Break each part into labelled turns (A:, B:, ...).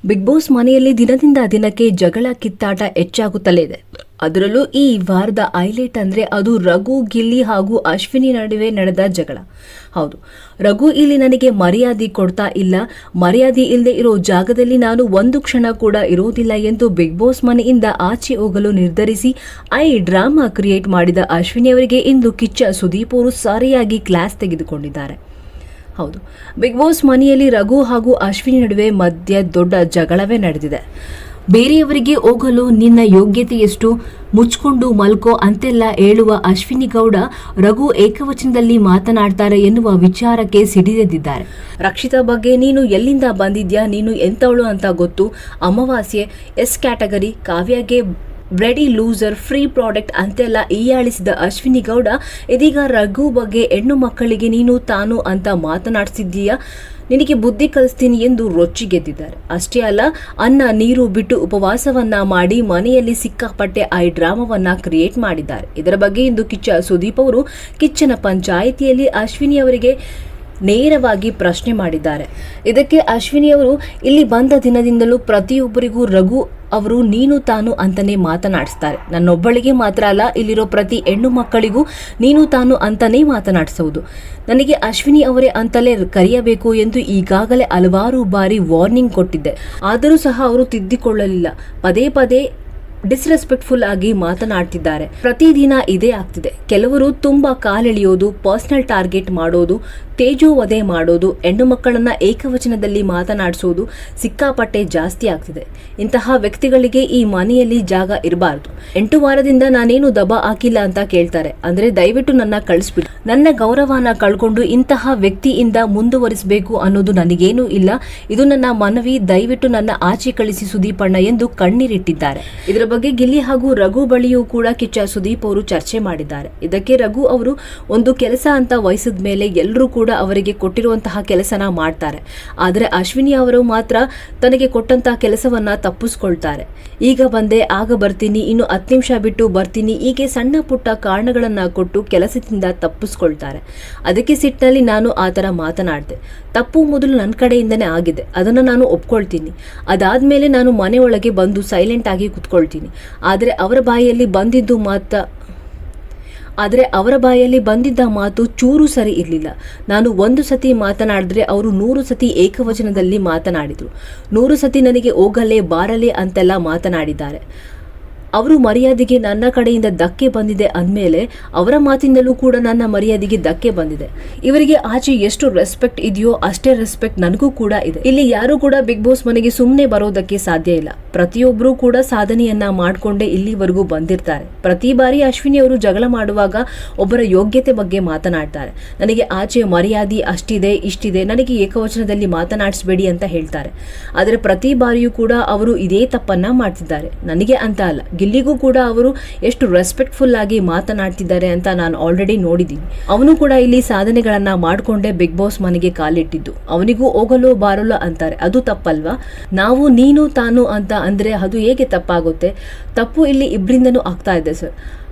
A: Big boss ಮನೆಯಲ್ಲಿ ದಿನದಿಂದ ದಿನಕ್ಕೆ ಜಗಳ ಕಿತ್ತಾಟ ಹೆಚ್ಚಾಗುತ್ತಲೇ ಇದೆ. ಅದರಲ್ಲೂ ಈ ವಾರದ ಹೈಲೈಟ್ ಅಂದ್ರೆ ಅದು ರಘು, ಗಿಲ್ಲಿ ಹಾಗೂ ಅಶ್ವಿನಿ ನಡುವೆ ನಡೆದ ಜಗಳ. ಹೌದು, ರಘು ಇಲ್ಲಿ ನನಗೆ ಮರ್ಯಾದೆ ಕೊಡ್ತಾ ಇಲ್ಲ, ಮರ್ಯಾದೆ ಇಲ್ಲದೆ ಇರೋ ಜಾಗದಲ್ಲಿ ನಾನು ಒಂದು ಕ್ಷಣ ಕೂಡ ಇರೋದಿಲ್ಲ ಎಂದು ಬಿಗ್ ಬಾಸ್ ಮನೆಯಿಂದ ಆಚೆ ಹೋಗಲು ನಿರ್ಧರಿಸಿ ಡ್ರಾಮಾ ಕ್ರಿಯೇಟ್ ಮಾಡಿದ ಅಶ್ವಿನಿ ಅವರಿಗೆ ಇಂದು ಕಿಚ್ಚ ಸುದೀಪ್ ಅವರು ಸರಿಯಾಗಿ ಕ್ಲಾಸ್ ತೆಗೆದುಕೊಂಡಿದ್ದಾರೆ. ಹೌದು, ಬಿಗ್ ಬಾಸ್ ಮನೆಯಲ್ಲಿ ರಘು ಹಾಗೂ ಅಶ್ವಿನಿ ನಡುವೆ ಮಧ್ಯೆ ದೊಡ್ಡ ಜಗಳವೇ ನಡೆದಿದೆ. ಬೇರೆಯವರಿಗೆ ಹೋಗಲು ನಿನ್ನ ಯೋಗ್ಯತೆ ಎಷ್ಟು, ಮುಚ್ಕೊಂಡು ಮಲ್ಕೋ ಅಂತೆಲ್ಲ ಹೇಳುವ ಅಶ್ವಿನಿ ಗೌಡ ರಘು ಏಕವಚನದಲ್ಲಿ ಮಾತನಾಡ್ತಾರೆ ಎನ್ನುವ ವಿಚಾರಕ್ಕೆ ಸಿಡಿದೆದ್ದಿದ್ದಾರೆ. ರಕ್ಷಿತಾ ಬಗ್ಗೆ ನೀನು ಎಲ್ಲಿಂದ ಬಂದಿದ್ಯಾ, ನೀನು ಎಂತವಳು ಅಂತ ಗೊತ್ತು, ಅಮಾವಾಸ್ಯೆ, ಎಸ್ ಕ್ಯಾಟಗರಿ, ಕಾವ್ಯಗೆ ಬ್ರೆಡಿ ಲೂಸರ್, ಫ್ರೀ ಪ್ರಾಡಕ್ಟ್ ಅಂತೆಲ್ಲ ಹೀಯಾಳಿಸಿದ ಅಶ್ವಿನಿ ಗೌಡ ಇದೀಗ ರಘು ಬಗ್ಗೆ ಹೆಣ್ಣು ಮಕ್ಕಳಿಗೆ ನೀನು ತಾನು ಅಂತ ಮಾತನಾಡ್ತಿದ್ದೀಯಾ, ನಿನಗೆ ಬುದ್ಧಿ ಕಲಿಸ್ತೀನಿ ಎಂದು ರೊಚ್ಚಿಗೆದ್ದಿದ್ದಾರೆ. ಅಷ್ಟೇ ಅಲ್ಲ, ಅನ್ನ ನೀರು ಬಿಟ್ಟು ಉಪವಾಸವನ್ನ ಮಾಡಿ ಮನೆಯಲ್ಲಿ ಸಿಕ್ಕಾಪಟ್ಟೆ ಡ್ರಾಮಾವನ್ನ ಕ್ರಿಯೇಟ್ ಮಾಡಿದ್ದಾರೆ. ಇದರ ಬಗ್ಗೆ ಇಂದು ಕಿಚ್ಚ ಸುದೀಪ್ ಅವರು ಕಿಚ್ಚನ ಪಂಚಾಯಿತಿಯಲ್ಲಿ ಅಶ್ವಿನಿ ಅವರಿಗೆ ನೇರವಾಗಿ ಪ್ರಶ್ನೆ ಮಾಡಿದ್ದಾರೆ. ಇದಕ್ಕೆ ಅಶ್ವಿನಿ ಅವರು ಇಲ್ಲಿ ಬಂದ ದಿನದಿಂದಲೂ ಪ್ರತಿಯೊಬ್ಬರಿಗೂ ರಘು ಅವರು ನೀನು ತಾನು ಅಂತಾನೆ ಮಾತನಾಡಿಸ್ತಾರೆ. ನನ್ನೊಬ್ಬಳಿಗೆ ಮಾತ್ರ ಅಲ್ಲ, ಇಲ್ಲಿರೋ ಪ್ರತಿ ಹೆಣ್ಣು ಮಕ್ಕಳಿಗೂ ನೀನು ತಾನು ಅಂತಾನೆ ಮಾತನಾಡಿಸುವುದು. ನನಗೆ ಅಶ್ವಿನಿ ಅವರೇ ಅಂತಲೇ ಕರೆಯಬೇಕು ಎಂದು ಈಗಾಗಲೇ ಹಲವಾರು ಬಾರಿ ವಾರ್ನಿಂಗ್ ಕೊಟ್ಟಿದ್ದೆ. ಆದರೂ ಸಹ ಅವರು ತಿದ್ದಿಕೊಳ್ಳಲಿಲ್ಲ. ಪದೇ ಪದೇ ಡಿಸ್ರೆಸ್ಪೆಕ್ಟ್ಫುಲ್ ಆಗಿ ಮಾತನಾಡ್ತಿದ್ದಾರೆ. ಪ್ರತಿದಿನ ಇದೇ ಆಗ್ತಿದೆ. ಕೆಲವರು ತುಂಬಾ ಕಾಲೆಳೆಯೋದು, ಪರ್ಸನಲ್ ಟಾರ್ಗೆಟ್ ಮಾಡೋದು, ತೇಜೋವಧೆ ಮಾಡೋದು, ಹೆಣ್ಣು ಮಕ್ಕಳನ್ನ ಏಕವಚನದಲ್ಲಿ ಮಾತನಾಡಿಸೋದು ಸಿಕ್ಕಾಪಟ್ಟೆ ಜಾಸ್ತಿ ಆಗ್ತಿದೆ. ಇಂತಹ ವ್ಯಕ್ತಿಗಳಿಗೆ ಈ ಮನೆಯಲ್ಲಿ ಜಾಗ ಇರಬಾರ್ದು. 8 ವಾರದಿಂದ ನಾನೇನು ದಬಾ ಹಾಕಿಲ್ಲ ಅಂತ ಕೇಳ್ತಾರೆ. ಅಂದ್ರೆ ದಯವಿಟ್ಟು ನನ್ನ ಕಳಿಸ್ಬಿಡಿ. ನನ್ನ ಗೌರವನ ಕಳ್ಕೊಂಡು ಇಂತಹ ವ್ಯಕ್ತಿಯಿಂದ ಮುಂದುವರಿಸಬೇಕು ಅನ್ನೋದು ನನಗೇನೂ ಇಲ್ಲ. ಇದು ನನ್ನ ಮನವಿ, ದಯವಿಟ್ಟು ನನ್ನ ಆಚೆ ಕಳಿಸಿ ಸುದೀಪಣ್ಣ ಎಂದು ಕಣ್ಣೀರಿಟ್ಟಿದ್ದಾರೆ. ಇದರ ಬಗ್ಗೆ ಗಿಲ್ಲಿ ಹಾಗೂ ರಘು ಬಳಿಯೂ ಕೂಡ ಕಿಚ್ಚ ಸುದೀಪ್ ಅವರು ಚರ್ಚೆ ಮಾಡಿದ್ದಾರೆ. ಇದಕ್ಕೆ ರಘು ಅವರು ಒಂದು ಕೆಲಸ ಅಂತ ವಹಿಸಿದ ಮೇಲೆ ಎಲ್ಲರೂ ಕೂಡ ಅವರಿಗೆ ಕೊಟ್ಟಿರುವಂತಹ ಕೆಲಸನ ಮಾಡ್ತಾರೆ. ಆದರೆ ಅಶ್ವಿನಿ ಅವರು ಮಾತ್ರ ತನಗೆ ಕೊಟ್ಟಂತಹ ಕೆಲಸವನ್ನ ತಪ್ಪಿಸ್ಕೊಳ್ತಾರೆ. ಈಗ ಬಂದೆ, ಆಗ ಬರ್ತೀನಿ, ಇನ್ನು 10 ನಿಮಿಷ ಬಿಟ್ಟು ಬರ್ತೀನಿ, ಹೀಗೆ ಸಣ್ಣ ಪುಟ್ಟ ಕಾರಣಗಳನ್ನ ಕೊಟ್ಟು ಕೆಲಸದಿಂದ ತಪ್ಪಿಸ್ಕೊಳ್ತಾರೆ. ಅದಕ್ಕೆ ಸಿಟ್ಟಿನಲ್ಲಿ ನಾನು ಆ ಥರ ಮಾತನಾಡಿದೆ. ತಪ್ಪು ಮೊದಲು ನನ್ನ ಕಡೆಯಿಂದನೇ ಆಗಿದೆ, ಅದನ್ನು ನಾನು ಒಪ್ಕೊಳ್ತೀನಿ. ಅದಾದ್ಮೇಲೆ ನಾನು ಮನೆಯೊಳಗೆ ಬಂದು ಸೈಲೆಂಟ್ ಆಗಿ ಕುತ್ಕೊಳ್ತೀನಿ. ಆದರೆ ಅವರ ಬಾಯಲ್ಲಿ ಬಂದಿದ್ದ ಮಾತು ಚೂರು ಸರಿ ಇರಲಿಲ್ಲ. ನಾನು 1 ಸತಿ ಮಾತನಾಡಿದ್ರೆ ಅವರು 100 ಸತಿ ಏಕವಚನದಲ್ಲಿ ಮಾತನಾಡಿದರು. 100 ಸತಿ ನನಗೆ ಹೋಗಲೇ ಬಾರಲೇ ಅಂತೆಲ್ಲ ಮಾತನಾಡಿದ್ದಾರೆ. ಅವರು ಮರ್ಯಾದೆಗೆ ನನ್ನ ಕಡೆಯಿಂದ ಧಕ್ಕೆ ಬಂದಿದೆ ಅಂದಮೇಲೆ ಅವರ ಮಾತಿಂದಲೂ ಕೂಡ ನನ್ನ ಮರ್ಯಾದೆಗೆ ಧಕ್ಕೆ ಬಂದಿದೆ. ಇವರಿಗೆ ಆಚೆ ಎಷ್ಟು ರೆಸ್ಪೆಕ್ಟ್ ಇದೆಯೋ ಅಷ್ಟೇ ರೆಸ್ಪೆಕ್ಟ್ ನನಗೂ ಕೂಡ ಇದೆ. ಇಲ್ಲಿ ಯಾರು ಕೂಡ ಬಿಗ್ ಬಾಸ್ ಮನೆಗೆ ಸುಮ್ಮನೆ ಬರೋದಕ್ಕೆ ಸಾಧ್ಯ ಇಲ್ಲ. ಪ್ರತಿಯೊಬ್ಬರೂ ಕೂಡ ಸಾಧನೆಯನ್ನ ಮಾಡಿಕೊಂಡೇ ಇಲ್ಲಿವರೆಗೂ ಬಂದಿರ್ತಾರೆ. ಪ್ರತಿ ಬಾರಿ ಅಶ್ವಿನಿ ಅವರು ಜಗಳ ಮಾಡುವಾಗ ಒಬ್ಬರ ಯೋಗ್ಯತೆ ಬಗ್ಗೆ ಮಾತನಾಡ್ತಾರೆ. ನನಗೆ ಆಚೆ ಮರ್ಯಾದೆ ಅಷ್ಟಿದೆ ಇಷ್ಟಿದೆ, ನನಗೆ ಏಕವಚನದಲ್ಲಿ ಮಾತನಾಡಿಸಬೇಡಿ ಅಂತ ಹೇಳ್ತಾರೆ. ಆದರೆ ಪ್ರತಿ ಬಾರಿಯೂ ಕೂಡ ಅವರು ಇದೇ ತಪ್ಪನ್ನ ಮಾಡ್ತಿದ್ದಾರೆ. ನನಗೆ ಅಂತ ಅಲ್ಲ, ಗಿಲ್ಲಿಗೂ ಕೂಡ ಅವರು ಎಷ್ಟು ರೆಸ್ಪೆಕ್ಟ್ಫುಲ್ ಆಗಿ ಮಾತನಾಡ್ತಿದ್ದಾರೆ ಅಂತ ನಾನು ಆಲ್ರೆಡಿ ನೋಡಿದ್ದೀನಿ. ಅವನು ಕೂಡ ಇಲ್ಲಿ ಸಾಧನೆಗಳನ್ನ ಮಾಡ್ಕೊಂಡೇ ಬಿಗ್ ಬಾಸ್ ಮನೆಗೆ ಕಾಲಿಟ್ಟಿದ್ದು. ಅವನಿಗೂ ಹೋಗಲು ಬಾರಲು ಅಂತಾರೆ, ಅದು ತಪ್ಪಲ್ವಾ? ನಾವು ನೀನು ತಾನು ಅಂತ ಅಂದ್ರೆ ಅದು ಹೇಗೆ ತಪ್ಪಾಗುತ್ತೆ? ತಪ್ಪು ಇಲ್ಲಿ ಇಬ್ಬರಿಂದನೂ ಆಗ್ತಾ ಇದೆ ಸರ್.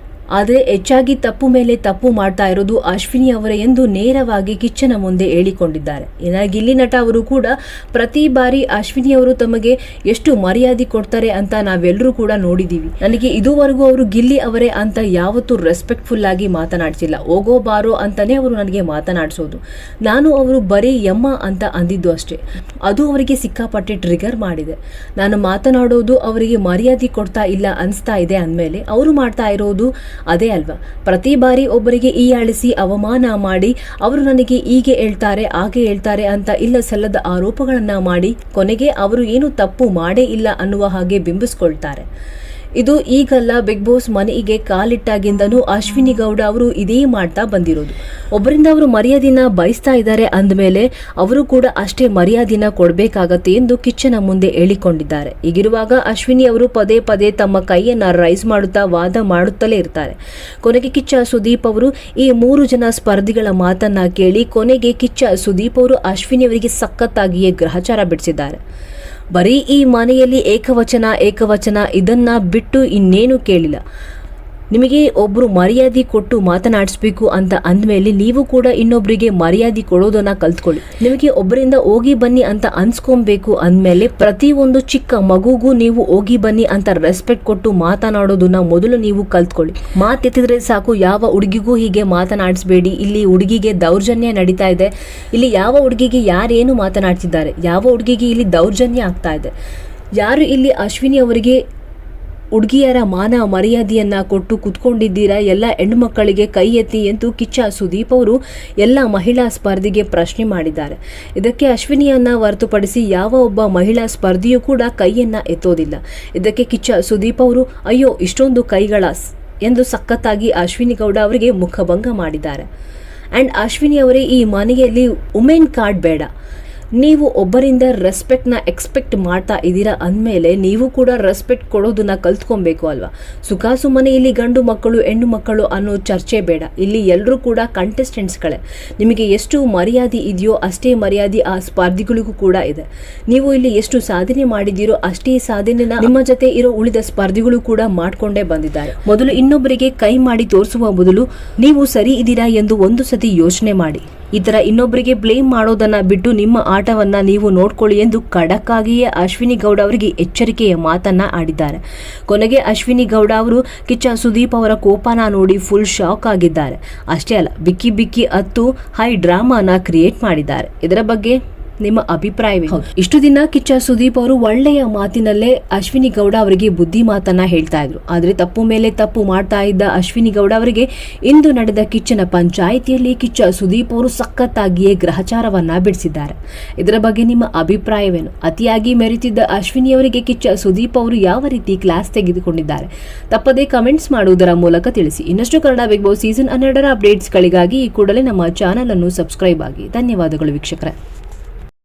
A: ಆದರೆ ಹೆಚ್ಚಾಗಿ ತಪ್ಪು ಮೇಲೆ ತಪ್ಪು ಮಾಡ್ತಾ ಇರೋದು ಅಶ್ವಿನಿ ಅವರೇ ಎಂದು ನೇರವಾಗಿ ಕಿಚ್ಚನ ಮುಂದೆ ಹೇಳಿಕೊಂಡಿದ್ದಾರೆ. ಇನ್ನು ಗಿಲ್ಲಿ ನಟ ಅವರು ಕೂಡ ಪ್ರತಿ ಬಾರಿ ಅಶ್ವಿನಿ ಅವರು ತಮಗೆ ಎಷ್ಟು ಮರ್ಯಾದೆ ಕೊಡ್ತಾರೆ ಅಂತ ನಾವೆಲ್ಲರೂ ಕೂಡ ನೋಡಿದ್ದೀವಿ. ನನಗೆ ಇದುವರೆಗೂ ಅವರು ಗಿಲ್ಲಿ ಅವರೇ ಅಂತ ಯಾವತ್ತೂ ರೆಸ್ಪೆಕ್ಟ್ಫುಲ್ ಆಗಿ ಮಾತನಾಡಿಸಿಲ್ಲ. ಹೋಗೋ ಬಾರೋ ಅಂತಾನೆ ಅವರು ನನಗೆ ಮಾತನಾಡಿಸೋದು. ನಾನು ಅವರು ಬರೀ ಯಮ್ಮ ಅಂತ ಅಂದಿದ್ದು ಅಷ್ಟೇ. ಅದು ಅವರಿಗೆ ಸಿಕ್ಕಾಪಟ್ಟೆ ಟ್ರಿಗರ್ ಮಾಡಿದೆ. ನಾನು ಮಾತನಾಡೋದು ಅವರಿಗೆ ಮರ್ಯಾದೆ ಕೊಡ್ತಾ ಇಲ್ಲ ಅನಿಸ್ತಾ ಇದೆ ಅಂದಮೇಲೆ ಅವರು ಮಾಡ್ತಾ ಇರೋದು ಅದೇ ಅಲ್ವಾ? ಪ್ರತಿ ಬಾರಿ ಒಬ್ಬರಿಗೆ ಹೀಯಾಳಿಸಿ ಅವಮಾನ ಮಾಡಿ ಅವರು ನನಗೆ ಹೀಗೆ ಹೇಳ್ತಾರೆ ಹಾಗೆ ಹೇಳ್ತಾರೆ ಅಂತ ಇಲ್ಲ ಸಲ್ಲದ ಆರೋಪಗಳನ್ನ ಮಾಡಿ ಕೊನೆಗೆ ಅವರು ಏನು ತಪ್ಪು ಮಾಡೇ ಇಲ್ಲ ಅನ್ನುವ ಹಾಗೆ ಬಿಂಬಿಸ್ಕೊಳ್ತಾರೆ. ಇದು ಈಗಲ್ಲ, ಬಿಗ್ ಬಾಸ್ ಮನೆಗೆ ಕಾಲಿಟ್ಟಾಗಿಂದನೂ ಅಶ್ವಿನಿ ಗೌಡ ಅವರು ಇದೇ ಮಾಡ್ತಾ ಬಂದಿರೋದು. ಒಬ್ಬರಿಂದ ಅವರು ಮರ್ಯಾದಿನ ಬಯಸ್ತಾ ಇದ್ದಾರೆ ಅಂದಮೇಲೆ ಅವರು ಕೂಡ ಅಷ್ಟೇ ಮರ್ಯಾದಿನ ಕೊಡಬೇಕಾಗತ್ತೆ ಎಂದು ಕಿಚ್ಚನ ಮುಂದೆ ಹೇಳಿಕೊಂಡಿದ್ದಾರೆ. ಹೀಗಿರುವಾಗ ಅಶ್ವಿನಿ ಅವರು ಪದೇ ಪದೇ ತಮ್ಮ ಕೈಯನ್ನ ರೈಸ್ ಮಾಡುತ್ತಾ ವಾದ ಮಾಡುತ್ತಲೇ ಇರ್ತಾರೆ. ಕೊನೆಗೆ ಕಿಚ್ಚ ಸುದೀಪ್ ಅವರು ಈ 3 ಜನ ಸ್ಪರ್ಧಿಗಳ ಮಾತನ್ನ ಕೇಳಿ ಕೊನೆಗೆ ಕಿಚ್ಚ ಸುದೀಪ್ ಅವರು ಅಶ್ವಿನಿ ಅವರಿಗೆ ಸಖತ್ತಾಗಿಯೇ ಗ್ರಹಚಾರ ಬಿಡಿಸಿದ್ದಾರೆ. ಬರೀ ಈ ಮನೆಯಲ್ಲಿ ಏಕವಚನ ಇದನ್ನ ಬಿಟ್ಟು ಇನ್ನೇನು ಕೇಳಿಲ್ಲ. ನಿಮಗೆ ಒಬ್ರು ಮರ್ಯಾದೆ ಕೊಟ್ಟು ಮಾತನಾಡಿಸ್ಬೇಕು ಅಂತ ಅಂದ್ಮೇಲೆ ನೀವು ಕೂಡ ಇನ್ನೊಬ್ರಿಗೆ ಮರ್ಯಾದೆ ಕೊಡೋದನ್ನ ಕಲ್ತ್ಕೊಳ್ಳಿ. ನಿಮಗೆ ಒಬ್ಬರಿಂದ ಹೋಗಿ ಬನ್ನಿ ಅಂತ ಅನ್ಸ್ಕೊಬೇಕು ಅಂದ್ಮೇಲೆ ಪ್ರತಿಯೊಂದು ಚಿಕ್ಕ ಮಗುಗೂ ನೀವು ಹೋಗಿ ಬನ್ನಿ ಅಂತ ರೆಸ್ಪೆಕ್ಟ್ ಕೊಟ್ಟು ಮಾತನಾಡೋದನ್ನ ಮೊದಲು ನೀವು ಕಲ್ತ್ಕೊಳ್ಳಿ. ಮಾತೆತ್ತಿದ್ರೆ ಸಾಕು, ಯಾವ ಹುಡುಗಿಗೂ ಹೀಗೆ ಮಾತನಾಡಿಸ್ಬೇಡಿ, ಇಲ್ಲಿ ಹುಡುಗಿಗೆ ದೌರ್ಜನ್ಯ ನಡೀತಾ ಇದೆ, ಇಲ್ಲಿ ಯಾವ ಹುಡುಗಿಗೆ ಯಾರೇನು ಮಾತನಾಡ್ತಿದ್ದಾರೆ, ಯಾವ ಹುಡುಗಿಗೆ ಇಲ್ಲಿ ದೌರ್ಜನ್ಯ ಆಗ್ತಾ ಇದೆ, ಯಾರು ಇಲ್ಲಿ ಅಶ್ವಿನಿ ಅವರಿಗೆ ಹುಡುಗಿಯರ ಮಾನ ಮರ್ಯಾದೆಯನ್ನ ಕೊಟ್ಟು ಕುತ್ಕೊಂಡಿದ್ದೀರಾ, ಎಲ್ಲ ಹೆಣ್ಮಕ್ಕಳಿಗೆ ಕೈ ಎತ್ತಿ ಎಂದು ಕಿಚ್ಚ ಸುದೀಪ್ ಅವರು ಎಲ್ಲ ಮಹಿಳಾ ಸ್ಪರ್ಧಿಗೆ ಪ್ರಶ್ನೆ ಮಾಡಿದ್ದಾರೆ. ಇದಕ್ಕೆ ಅಶ್ವಿನಿಯನ್ನ ಹೊರತುಪಡಿಸಿ ಯಾವ ಒಬ್ಬ ಮಹಿಳಾ ಸ್ಪರ್ಧಿಯೂ ಕೂಡ ಕೈಯನ್ನ ಎತ್ತೋದಿಲ್ಲ. ಇದಕ್ಕೆ ಕಿಚ್ಚ ಸುದೀಪ್ ಅವರು ಅಯ್ಯೋ ಇಷ್ಟೊಂದು ಕೈಗಳ ಎಂದು ಸಖತ್ತಾಗಿ ಅಶ್ವಿನಿ ಗೌಡ ಅವರಿಗೆ ಮುಖಭಂಗ ಮಾಡಿದ್ದಾರೆ. ಆ್ಯಂಡ್ ಅಶ್ವಿನಿ ಅವರೇ, ಈ ಮನೆಯಲ್ಲಿ ವುಮೆನ್ ಕಾರ್ಡ್ ಬೇಡ, ನೀವು ಒಬ್ಬರಿಂದ ರೆಸ್ಪೆಕ್ಟ್ನ ಎಕ್ಸ್ಪೆಕ್ಟ್ ಮಾಡ್ತಾ ಇದ್ದೀರಾ ಅಂದಮೇಲೆ ನೀವು ಕೂಡ ರೆಸ್ಪೆಕ್ಟ್ ಕೊಡೋದನ್ನ ಕಲ್ತ್ಕೊಬೇಕು ಅಲ್ವಾ. ಸುಖ ಸುಮ್ಮನೆ ಇಲ್ಲಿ ಗಂಡು ಮಕ್ಕಳು ಹೆಣ್ಣು ಮಕ್ಕಳು ಅನ್ನೋ ಚರ್ಚೆ ಬೇಡ. ಇಲ್ಲಿ ಎಲ್ಲರೂ ಕೂಡ ಕಂಟೆಸ್ಟೆಂಟ್ಸ್ಗಳೇ. ನಿಮಗೆ ಎಷ್ಟು ಮರ್ಯಾದೆ ಇದೆಯೋ ಅಷ್ಟೇ ಮರ್ಯಾದೆ ಆ ಸ್ಪರ್ಧಿಗಳಿಗೂ ಕೂಡ ಇದೆ. ನೀವು ಇಲ್ಲಿ ಎಷ್ಟು ಸಾಧನೆ ಮಾಡಿದ್ದೀರೋ ಅಷ್ಟೇ ಸಾಧನೆನ ನಿಮ್ಮ ಜೊತೆ ಇರೋ ಉಳಿದ ಸ್ಪರ್ಧಿಗಳು ಕೂಡ ಮಾಡ್ಕೊಂಡೇ ಬಂದಿದ್ದಾರೆ. ಮೊದಲು ಇನ್ನೊಬ್ಬರಿಗೆ ಕೈ ಮಾಡಿ ತೋರಿಸುವ ಬದಲು ನೀವು ಸರಿ ಇದ್ದೀರಾ ಎಂದು ಒಂದು ಸತಿ ಯೋಚನೆ ಮಾಡಿ. ಈ ಥರ ಇನ್ನೊಬ್ಬರಿಗೆ ಬ್ಲೇಮ್ ಮಾಡೋದನ್ನ ಬಿಟ್ಟು ನಿಮ್ಮ ಆಟವನ್ನ ನೀವು ನೋಡ್ಕೊಳ್ಳಿ ಎಂದು ಖಡಕ್ ಆಗಿಯೇ ಅಶ್ವಿನಿ ಗೌಡ ಅವರಿಗೆ ಎಚ್ಚರಿಕೆಯ ಮಾತನ್ನ ಆಡಿದ್ದಾರೆ. ಕೊನೆಗೆ ಅಶ್ವಿನಿ ಗೌಡ ಅವರು ಕಿಚ್ಚ ಸುದೀಪ್ ಅವರ ಕೋಪನ ನೋಡಿ ಫುಲ್ ಶಾಕ್ ಆಗಿದ್ದಾರೆ. ಅಷ್ಟೇ ಅಲ್ಲ, ಬಿಕ್ಕಿ ಬಿಕ್ಕಿ ಹತ್ತು ಹೈ ಡ್ರಾಮಾನ ಕ್ರಿಯೇಟ್ ಮಾಡಿದ್ದಾರೆ. ಇದರ ಬಗ್ಗೆ ನಿಮ್ಮ ಅಭಿಪ್ರಾಯವೇ? ಇಷ್ಟು ದಿನ ಕಿಚ್ಚ ಸುದೀಪ್ ಅವರು ಒಳ್ಳೆಯ ಮಾತಿನಲ್ಲೇ ಅಶ್ವಿನಿ ಗೌಡ ಅವರಿಗೆ ಬುದ್ಧಿ ಮಾತನ್ನ ಹೇಳ್ತಾ ಇದ್ರು. ಆದ್ರೆ ತಪ್ಪು ಮೇಲೆ ತಪ್ಪು ಮಾಡ್ತಾ ಇದ್ದ ಅಶ್ವಿನಿ ಗೌಡ ಅವರಿಗೆ ಇಂದು ನಡೆದ ಕಿಚ್ಚನ ಪಂಚಾಯಿತಿಯಲ್ಲಿ ಕಿಚ್ಚ ಸುದೀಪ್ ಅವರು ಸಖತ್ತಾಗಿಯೇ ಗ್ರಹಚಾರವನ್ನ ಬಿಡಿಸಿದ್ದಾರೆ. ಇದರ ಬಗ್ಗೆ ನಿಮ್ಮ ಅಭಿಪ್ರಾಯವೇನು? ಅತಿಯಾಗಿ ಮೆರೆತಿದ್ದ ಅಶ್ವಿನಿ ಅವರಿಗೆ ಕಿಚ್ಚ ಸುದೀಪ್ ಅವರು ಯಾವ ರೀತಿ ಕ್ಲಾಸ್ ತೆಗೆದುಕೊಂಡಿದ್ದಾರೆ? ತಪ್ಪದೇ ಕಮೆಂಟ್ಸ್ ಮಾಡುವುದರ ಮೂಲಕ ತಿಳಿಸಿ. ಇನ್ನಷ್ಟು ಕನ್ನಡ ಬಿಗ್ ಬಾಸ್ ಸೀಸನ್ 12 ಅಪ್ಡೇಟ್ಸ್ಗಳಿಗಾಗಿ ಈ ಕೂಡಲೇ ನಮ್ಮ ಚಾನೆಲ್ ಅನ್ನು ಸಬ್ಸ್ಕ್ರೈಬ್ ಆಗಿ. ಧನ್ಯವಾದಗಳು ವೀಕ್ಷಕರೇ.